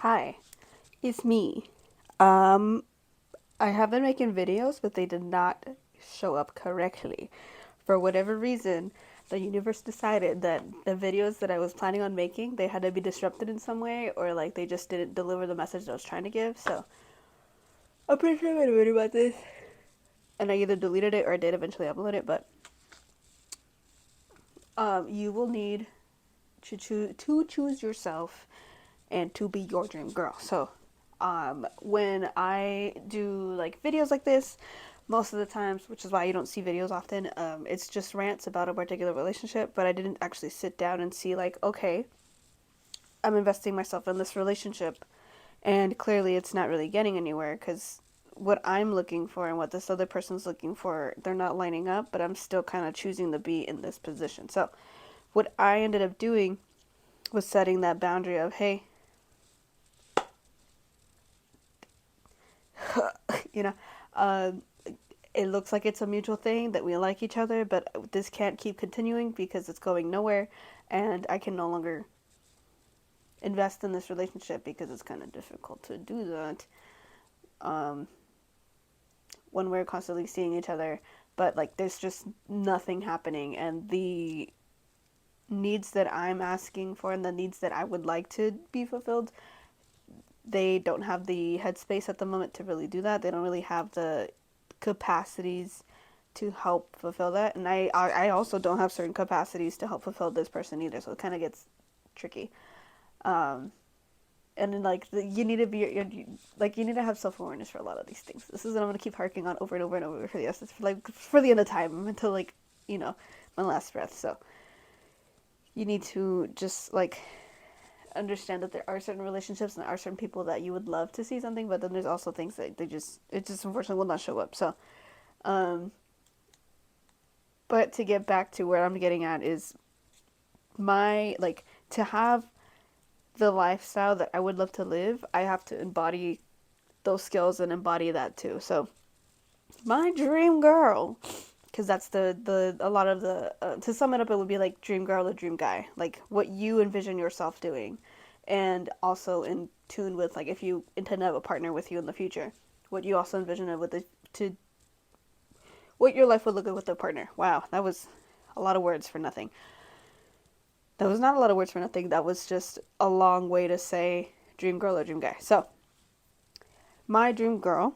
Hi, it's me. Um, I have been making videos, but they did not show up correctly. For whatever reason, the universe decided that the videos that I was planning on making, they had to be disrupted in some way, or like they just didn't deliver the message I was trying to give. So I'm pretty sure I made a video about this, and I either deleted it or I did eventually upload it. But you will need to choose yourself and to be your dream girl. So, when I do like videos like this, most of the times, which is why you don't see videos often, it's just rants about a particular relationship. But I didn't actually sit down and see like, okay, I'm investing myself in this relationship, and clearly it's not really getting anywhere because what I'm looking for and what this other person's looking for, they're not lining up. But I'm still kind of choosing to be in this position. So, what I ended up doing was setting that boundary of, hey, you know, uh, it looks like it's a mutual thing that we like each other, but this can't keep continuing because it's going nowhere, and I can no longer invest in this relationship because it's kind of difficult to do that um, when we're constantly seeing each other. But like, there's just nothing happening, and the needs that I'm asking for and the needs that I would like to be fulfilled, they don't have the headspace at the moment to really do that. They don't really have the capacities to help fulfill that, and I also don't have certain capacities to help fulfill this person either. So it kind of gets tricky. Um, and then like you need to be like you need to have self awareness for a lot of these things. This is what I'm gonna keep harking on over and over and over for the for the end of time until like you know my last breath. So you need to just like understand that there are certain relationships and there are certain people that you would love to see something, but then there's also things that it just unfortunately will not show up. So, um, but to get back to where I'm getting at is my like to have the lifestyle that I would love to live, I have to embody those skills and embody that too. So, my dream girl, because that's the a lot of the to sum it up, it would be like dream girl or dream guy, like what you envision yourself doing, and also in tune with like if you intend to have a partner with you in the future, what you also envision it with the to what your life would look like with a partner. Wow, that was a lot of words for nothing. That was not a lot of words for nothing. That was just a long way to say dream girl or dream guy. So my dream girl,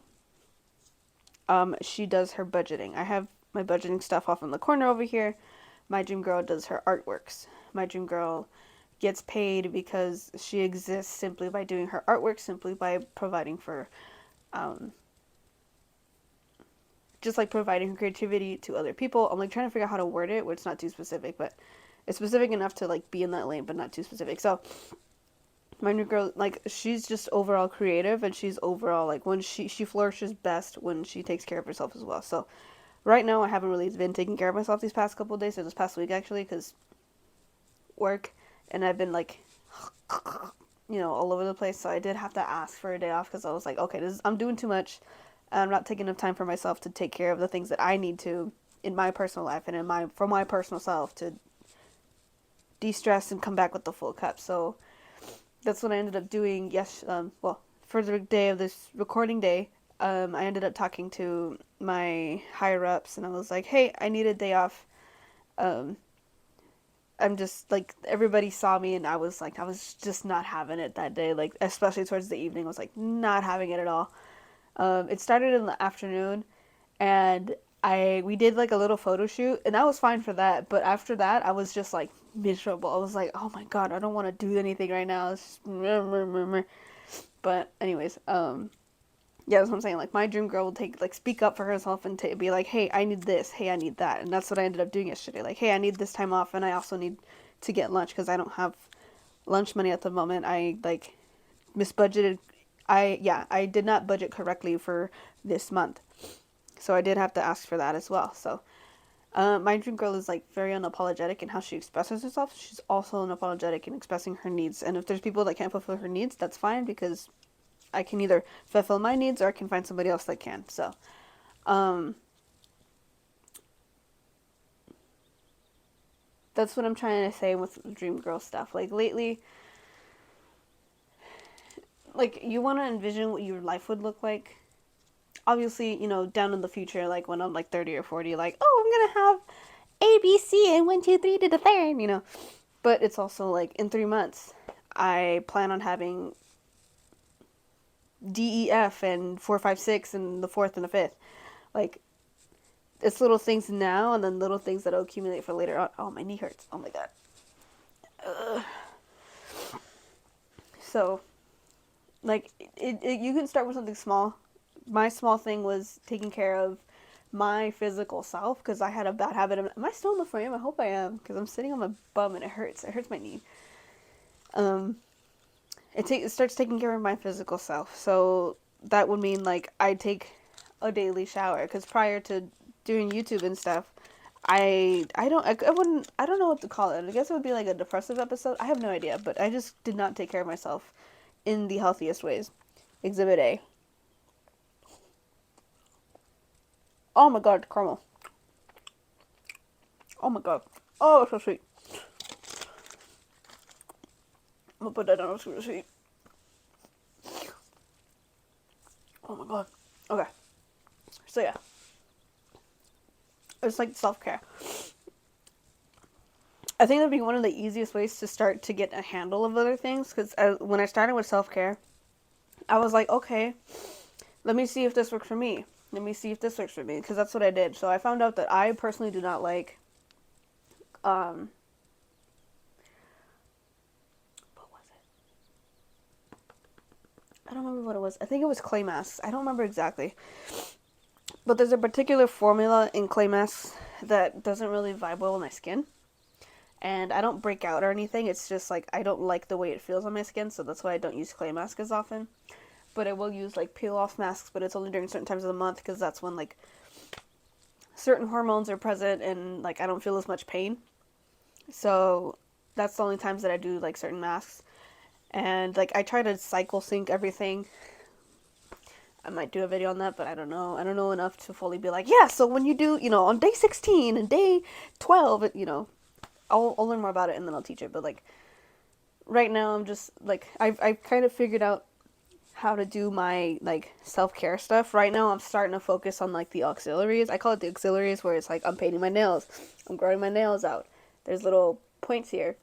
she does her budgeting. I have my budgeting stuff off in the corner over here. My dream girl does her artworks. My dream girl gets paid because she exists simply by doing her artwork, simply by providing for, um, just like providing her creativity to other people. I'm like trying to figure out how to word it where it's not too specific, but it's specific enough to like be in that lane, but not too specific. So my new girl, like she's just overall creative, and she's overall like when she flourishes best when she takes care of herself as well. So right now I haven't really been taking care of myself these past couple of days, or this past week actually, because work, and I've been like, all over the place. So I did have to ask for a day off because I was like, okay, I'm doing too much. I'm not taking enough time for myself to take care of the things that I need to in my personal life and in my for my personal self to de-stress and come back with the full cup. So that's what I ended up doing. Yes, well, for the day of this recording day, I ended up talking to my higher ups, and I was like, hey, I need a day off. Um, I'm just like everybody saw me, and I was just not having it that day. Like especially towards the evening, I was like not having it at all. It started in the afternoon, and I we did like a little photo shoot, and I was fine for that. But after that, I was just like miserable. I was like, oh my god, I don't want to do anything right now. It's just... But anyways, yeah, that's what I'm saying. Like my dream girl will take like speak up for herself and be like, hey, I need this. Hey, I need that. And that's what I ended up doing yesterday. Like, hey, I need this time off, and I also need to get lunch because I don't have lunch money at the moment. I like misbudgeted. I did not budget correctly for this month, so I did have to ask for that as well. So my dream girl is like very unapologetic in how she expresses herself. She's also unapologetic in expressing her needs. And if there's people that can't fulfill her needs, that's fine because I can either fulfill my needs or I can find somebody else that can. So, um, that's what I'm trying to say with dream girl stuff. Like lately, like you want to envision what your life would look like. Obviously, down in the future, like when I'm like 30 or 40, like, oh, I'm gonna have A, B, C, and 1, 2, 3 to the third. But it's also like in 3 months, I plan on having D, E, F, and 4, 5, 6, and the fourth and the fifth. Like, it's little things now, and then little things that'll accumulate for later on. Oh, my knee hurts. Oh my god. Ugh. So, like, you can start with something small. My small thing was taking care of my physical self because I had a bad habit of. Am I still in the frame? I hope I am because I'm sitting on my bum and it hurts. It hurts my knee. It starts taking care of my physical self. So that would mean like I take a daily shower because prior to doing YouTube and stuff, I don't know what to call it. I guess it would be like a depressive episode. I have no idea, but I just did not take care of myself in the healthiest ways. Exhibit A. Oh my god, caramel. Oh my god. Oh, it's so sweet. I'm gonna put that down. It's super sweet. Oh my god. Okay. So yeah. It's like self-care. I think that'd be one of the easiest ways to start to get a handle of other things. Because when I started with self-care, I was like, okay, let me see if this works for me. Let me see if this works for me. Because that's what I did. So I found out that I personally do not like, what was it? I don't remember what it was. I think it was clay masks. I don't remember exactly. But there's a particular formula in clay masks that doesn't really vibe well with my skin. And I don't break out or anything. It's just like I don't like the way it feels on my skin, so that's why I don't use clay masks as often. But I will use like peel off masks, but it's only during certain times of the month because that's when like certain hormones are present and like I don't feel as much pain. So that's the only times that I do like certain masks. And like I try to cycle sync everything. I might do a video on that, but I don't know. I don't know enough to fully be like, yeah, so when you do, on day 16 and day 12, I'll learn more about it and then I'll teach it. But like right now I'm just like I've kind of figured out how to do my like self-care stuff. Right now I'm starting to focus on like the auxiliaries. I call it the auxiliaries where it's like I'm painting my nails. I'm growing my nails out. There's little points here.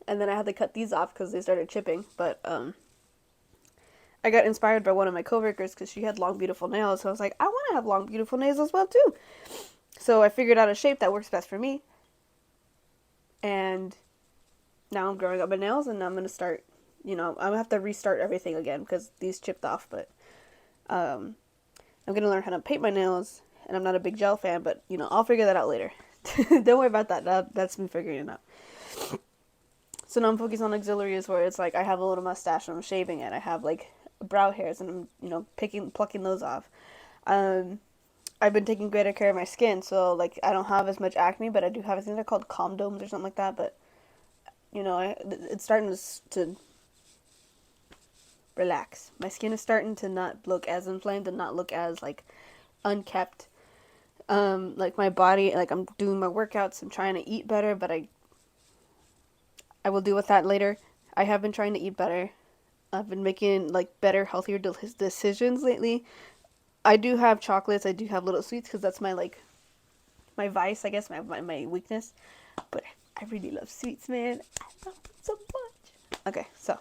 And then I had to cut these off because they started chipping. But I got inspired by one of my coworkers because she had long, beautiful nails. So I was like, I want to have long, beautiful nails as well too. So I figured out a shape that works best for me. And now I'm growing up my nails and I'm going to start, I'm going to have to restart everything again because these chipped off. But I'm going to learn how to paint my nails. And I'm not a big gel fan, but, I'll figure that out later. Don't worry about that. That's me figuring it out. So now I'm focused on auxiliaries where it's like I have a little mustache and I'm shaving it. I have like brow hairs and I'm, plucking those off. I've been taking greater care of my skin, so like I don't have as much acne, but I do have, I think they're called condoms or something like that. But it's starting to relax. My skin is starting to not look as inflamed and not look as like unkept. Like my body, like I'm doing my workouts. I'm trying to eat better, but I will deal with that later. I have been trying to eat better. I've been making like better, healthier decisions lately. I do have chocolates. I do have little sweets because that's my like my vice, I guess, my weakness. But I really love sweets, man. I love them so much. Okay, so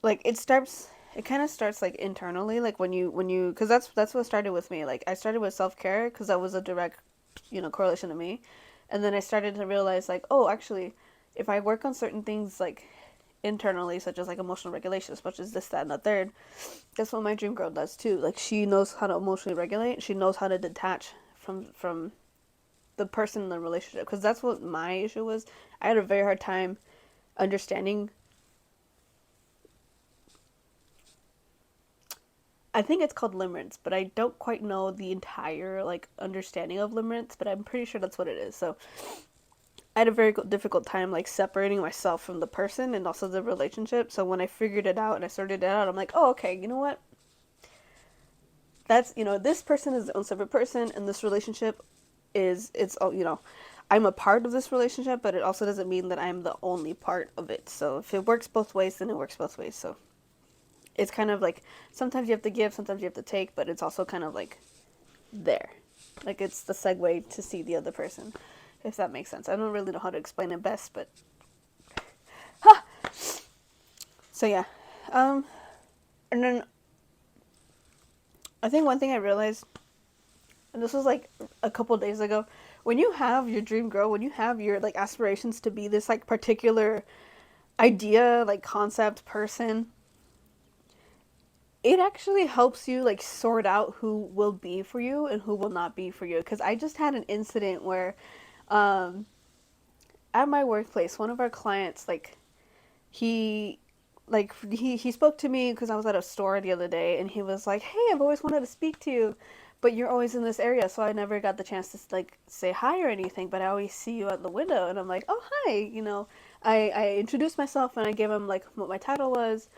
like it kind of starts like internally, like when you because that's what started with me. Like I started with self-care because that was a direct correlation to me. And then I started to realize like, oh, actually, if I work on certain things like internally, such as like emotional regulation, such as this, that, and the third, that's what my dream girl does too. Like she knows how to emotionally regulate. She knows how to detach from the person in the relationship. Because that's what my issue was. I had a very hard time understanding. I think it's called limerence, but I don't quite know the entire like understanding of limerence, but I'm pretty sure that's what it is. So I had a very difficult time like separating myself from the person and also the relationship. So when I figured it out and I sorted it out, I'm like, oh, okay, you know what? That's, this person is their own separate person and this relationship is, it's, oh, I'm a part of this relationship, but it also doesn't mean that I'm the only part of it. So if it works both ways, then it works both ways. So it's kind of like sometimes you have to give, sometimes you have to take, but it's also kind of like there. Like it's the segue to see the other person, if that makes sense. I don't really know how to explain it best, but ha! So yeah. And then I think one thing I realized, and this was like a couple days ago, when you have your dream girl, when you have your like aspirations to be this like particular idea, like concept person, it actually helps you like sort out who will be for you and who will not be for you. Because I just had an incident where, um, at my workplace, one of our clients he he spoke to me because I was at a store the other day, and he was like, "Hey, I've always wanted to speak to you, but you're always in this area, so I never got the chance to like say hi or anything. But I always see you at the window." And I'm like, "Oh, hi." I introduced myself and I gave him like what my title was,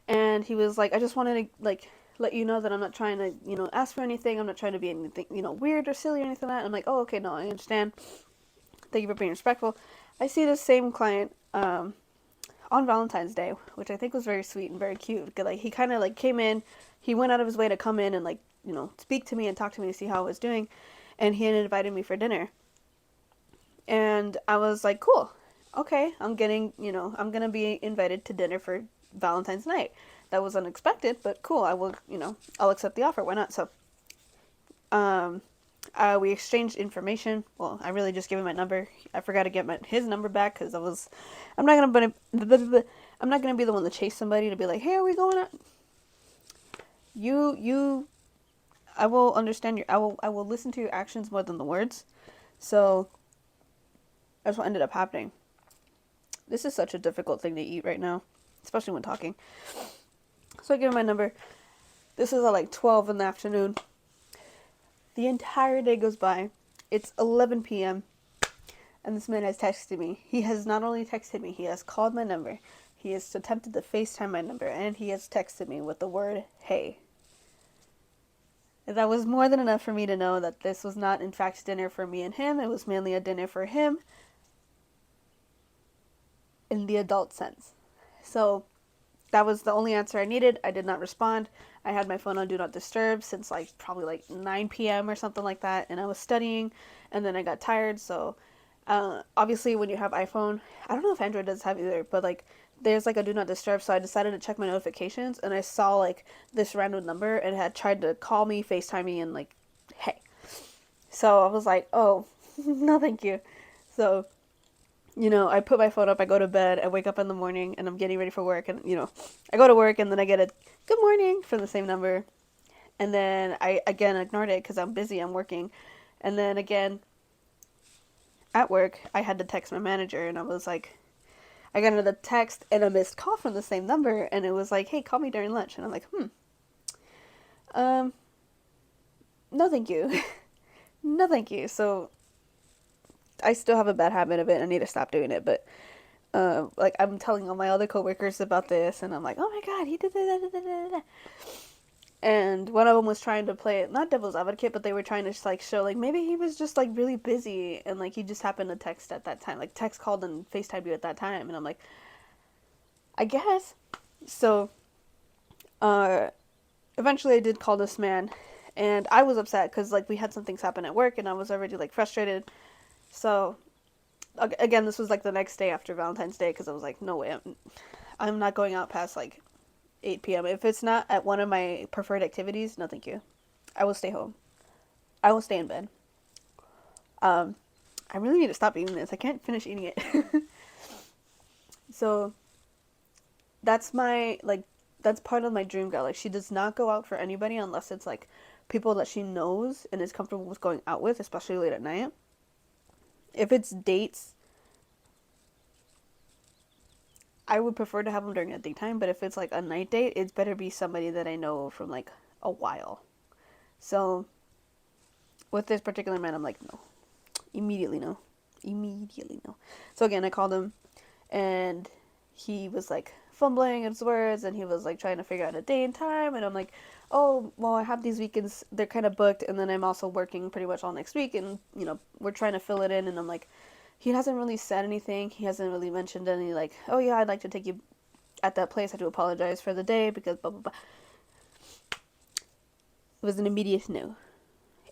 and he was like, "I just wanted to like let you know that I'm not trying to ask for anything. I'm not trying to be anything weird or silly or anything like that." And I'm like, "Oh, okay, no, I understand. Thank you for being respectful." I see this same client on Valentine's Day, which I think was very sweet and very cute. Like he kind of like came in, he went out of his way to come in and like speak to me and talk to me to see how I was doing, and he had invited me for dinner, and I was like, cool, okay, I'm gonna be invited to dinner for Valentine's night. That was unexpected, but cool. I will I'll accept the offer. Why not? So um, we exchanged information. Well, I really just gave him my number. I forgot to get his number back because I'm not I'm not gonna be the one to chase somebody to be like, hey, are we going out? You, I will understand I will listen to your actions more than the words. So that's what ended up happening. This is such a difficult thing to eat right now, especially when talking. So I give him my number. This is at like 12 in the afternoon. The entire day goes by. It's 11 p.m. and this man has texted me. He has not only texted me, he has called my number. He has attempted to FaceTime my number, and he has texted me with the word, hey. That was more than enough for me to know that this was not, in fact, dinner for me and him. It was mainly a dinner for him in the adult sense. So that was the only answer I needed. I did not respond. I had my phone on Do Not Disturb since like probably like 9 p.m. or something like that, and I was studying, and then I got tired. So obviously, when you have iPhone, I don't know if Android does have either, but like there's like a Do Not Disturb. So I decided to check my notifications, and I saw like this random number and had tried to call me, FaceTime me, and like, hey. So I was like, oh, no, thank you. So I put my phone up, I go to bed, I wake up in the morning, and I'm getting ready for work, and, I go to work, and then I get a good morning from the same number, and then I, again, ignored it because I'm busy, I'm working, and then, again, at work, I had to text my manager, and I was like, I got another text and a missed call from the same number, and it was like, hey, call me during lunch, and I'm like, um, no thank you, no thank you, so I still have a bad habit of it, I need to stop doing it, but like I'm telling all my other coworkers about this, and I'm like, oh my god, he did that. And one of them was trying to play it, not devil's advocate, but they were trying to just, like show like maybe he was just like really busy and like he just happened to text at that time, like text called and FaceTime you at that time, and I'm like, I guess. So, uh, eventually I did call this man, and I was upset because like we had some things happen at work, and I was already like frustrated. So again, this was like the next day after Valentine's Day because I was like, no way, I'm not going out past like 8 p.m. If it's not at one of my preferred activities, no thank you. I will stay home. I will stay in bed. Um, I really need to stop eating this. I can't finish eating it. So that's that's part of my dream girl. Like she does not go out for anybody unless it's like people that she knows and is comfortable with going out with, especially late at night. If it's dates, I would prefer to have them during the daytime, but if it's like a night date, it's better be somebody that I know from like a while. So with this particular man, I'm like, no. Immediately no. Immediately no. So again, I called him, and he was like fumbling his words, and he was like trying to figure out a day and time, and I'm like, oh, well, I have these weekends, they're kind of booked, and then I'm also working pretty much all next week, and, we're trying to fill it in, and I'm like, he hasn't really said anything. He hasn't really mentioned any, like, oh, yeah, I'd like to take you at that place. I do apologize for the day because blah, blah, blah. It was an immediate no.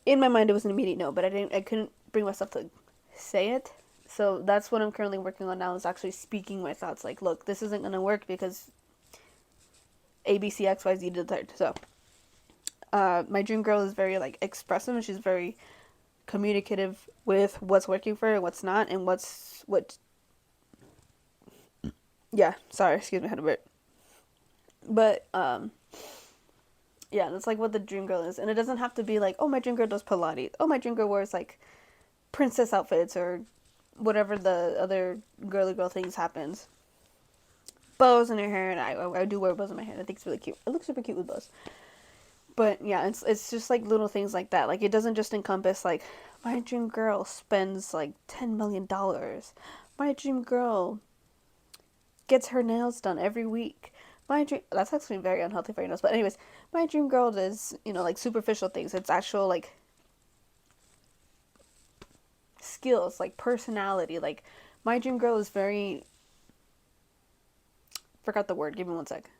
In my mind, it was an immediate no, but I couldn't bring myself to say it. So that's what I'm currently working on now, is actually speaking my thoughts. Like, look, this isn't going to work because A, B, C, X, Y, Z did that. So, my dream girl is very, like, expressive, and she's very communicative with what's working for her and what's not, and yeah, sorry, excuse me, I had a bit. But, yeah, that's, like, what the dream girl is. And it doesn't have to be, like, oh, my dream girl does Pilates. Oh, my dream girl wears, like, princess outfits or whatever the other girly girl things happens. Bows in her hair, and I do wear bows in my hair. I think it's really cute. It looks super cute with bows. But yeah, it's just like little things like that. Like, it doesn't just encompass like my dream girl spends like $10 million. My dream girl gets her nails done every week. My dream, that's actually very unhealthy for your nails. But anyways, my dream girl does, like superficial things. It's actual like skills, like personality. Like, my dream girl is very, forgot the word. Give me one sec.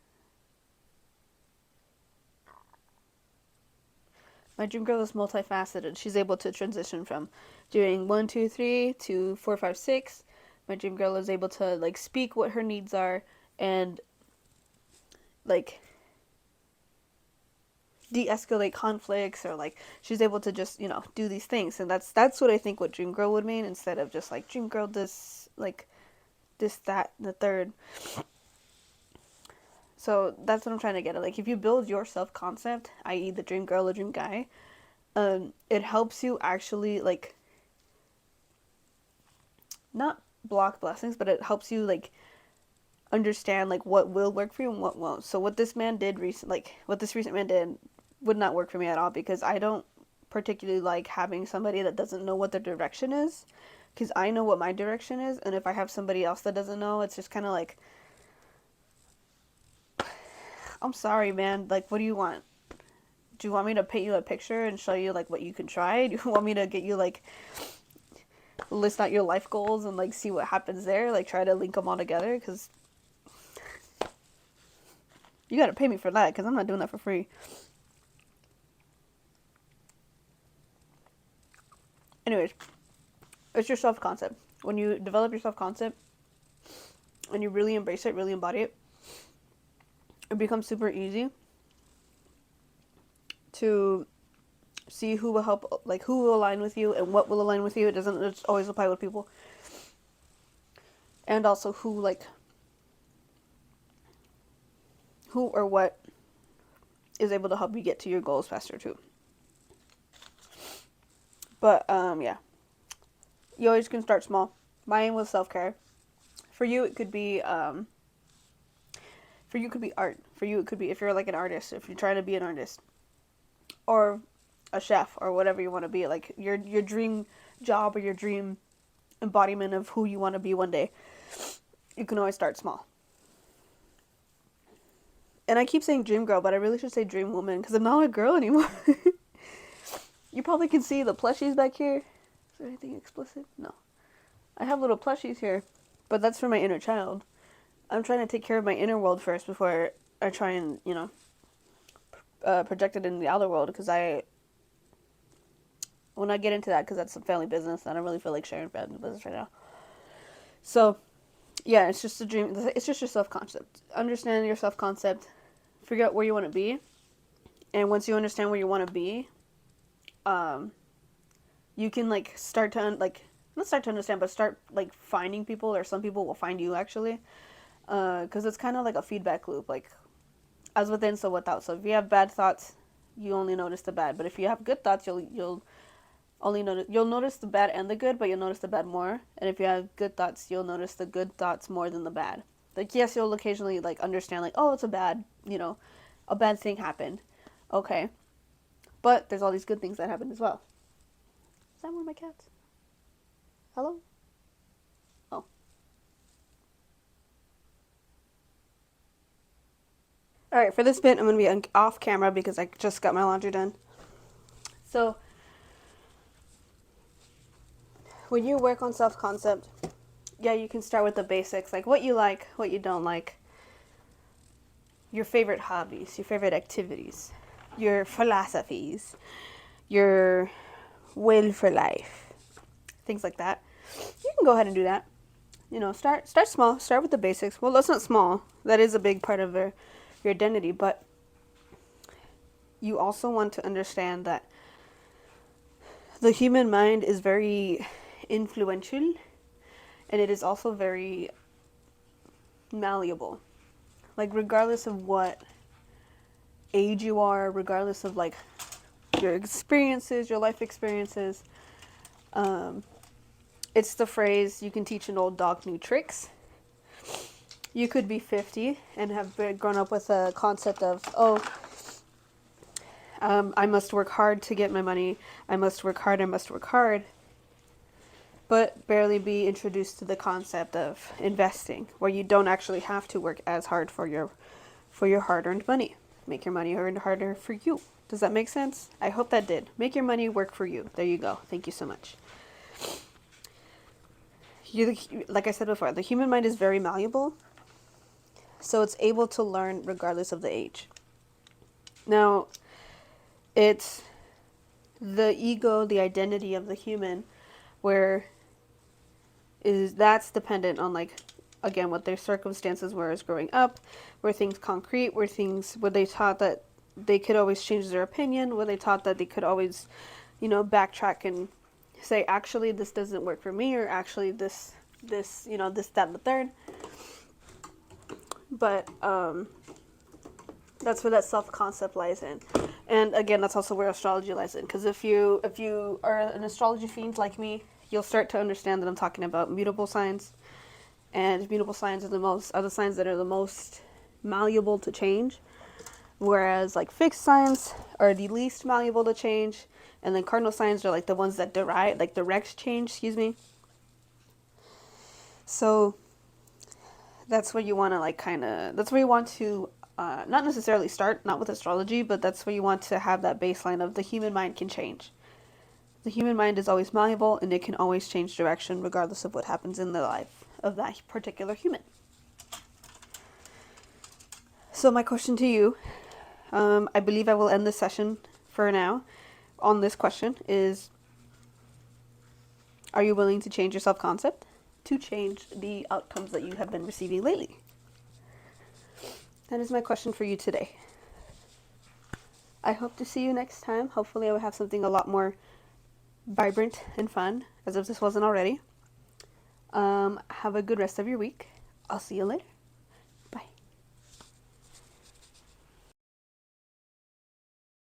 My dream girl is multifaceted. She's able to transition from doing 1, 2, 3 to 4, 5, 6. My dream girl is able to like speak what her needs are and like de-escalate conflicts, or like she's able to just do these things. And that's what I think what dream girl would mean, instead of just like dream girl this, like this, that, and the third. So that's what I'm trying to get at. Like, if you build your self-concept, i.e. the dream girl or dream guy, it helps you actually, like, not block blessings, but it helps you, like, understand, like, what will work for you and what won't. So what this man did what this recent man did would not work for me at all, because I don't particularly like having somebody that doesn't know what their direction is, because I know what my direction is, and if I have somebody else that doesn't know, it's just kind of like, I'm sorry, man. Like, what do you want? Do you want me to paint you a picture and show you, like, what you can try? Do you want me to get you, like, list out your life goals and, like, see what happens there? Like, try to link them all together? Because you gotta pay me for that, because I'm not doing that for free. Anyways, it's your self-concept. When you develop your self-concept and you really embrace it, really embody it, it becomes super easy to see who will help, like, who will align with you and what will align with you. It doesn't just always apply with people. And also who or what is able to help you get to your goals faster too. But yeah, you always can start small. Mine was self-care. For you, it could be art. For you, it could be, if you're like an artist, if you're trying to be an artist, or a chef, or whatever you want to be, like your dream job or your dream embodiment of who you want to be one day. You can always start small. And I keep saying dream girl, but I really should say dream woman, because I'm not a girl anymore. You probably can see the plushies back here. Is there anything explicit? No. I have little plushies here, but that's for my inner child. I'm trying to take care of my inner world first before I try and, project it in the outer world, because I will not get into that, because that's some family business. I don't really feel like sharing family business right now. So, yeah, it's just a dream. It's just your self-concept. Understand your self-concept. Figure out where you want to be. And once you understand where you want to be, you can, like, start to, not start to understand, but start, like, finding people, or some people will find you, actually. Because it's kind of like a feedback loop, like, as within, so without. So if you have bad thoughts, you only notice the bad. But if you have good thoughts, you'll notice the bad and the good, but you'll notice the bad more. And if you have good thoughts, you'll notice the good thoughts more than the bad. Like, yes, you'll occasionally, like, understand, like, oh, it's a bad thing happened. Okay. But there's all these good things that happened as well. Is that one of my cats? Hello? Oh. All right, for this bit, I'm going to be off camera because I just got my laundry done. So, when you work on self-concept, yeah, you can start with the basics, like what you like, what you don't like, your favorite hobbies, your favorite activities, your philosophies, your will for life, things like that. You can go ahead and do that. Start small. Start with the basics. Well, that's not small. That is a big part of your identity, but you also want to understand that the human mind is very influential, and it is also very malleable. Like, regardless of what age you are, regardless of like your experiences, your life experiences, it's the phrase, you can teach an old dog new tricks. You could be 50 and have grown up with a concept of, I must work hard to get my money. I must work hard. I must work hard. But barely be introduced to the concept of investing, where you don't actually have to work as hard for your hard-earned money. Make your money earn harder for you. Does that make sense? I hope that did. Make your money work for you. There you go. Thank you so much. Like I said before, the human mind is very malleable, so it's able to learn regardless of the age. Now, it's the ego, the identity of the human, where that's dependent on, like, again, what their circumstances were as growing up, were things concrete, were they taught that they could always change their opinion, were they taught that they could always, backtrack and say, actually, this doesn't work for me, or actually this, that, and the third. But that's where that self-concept lies in. And again, that's also where astrology lies in. Because if you are an astrology fiend like me, you'll start to understand that I'm talking about mutable signs. And mutable signs are the signs that are the most malleable to change. Whereas like fixed signs are the least malleable to change. And then cardinal signs are like the ones that direct change, So that's where you want to that's where you want to not necessarily start, not with astrology, but that's where you want to have that baseline of the human mind can change. The human mind is always malleable, and it can always change direction regardless of what happens in the life of that particular human. So my question to you, I believe I will end this session for now on this question is, are you willing to change your self-concept to change the outcomes that you have been receiving lately? That is my question for you today. I hope to see you next time. Hopefully I will have something a lot more vibrant and fun, as if this wasn't already. Have a good rest of your week. I'll see you later.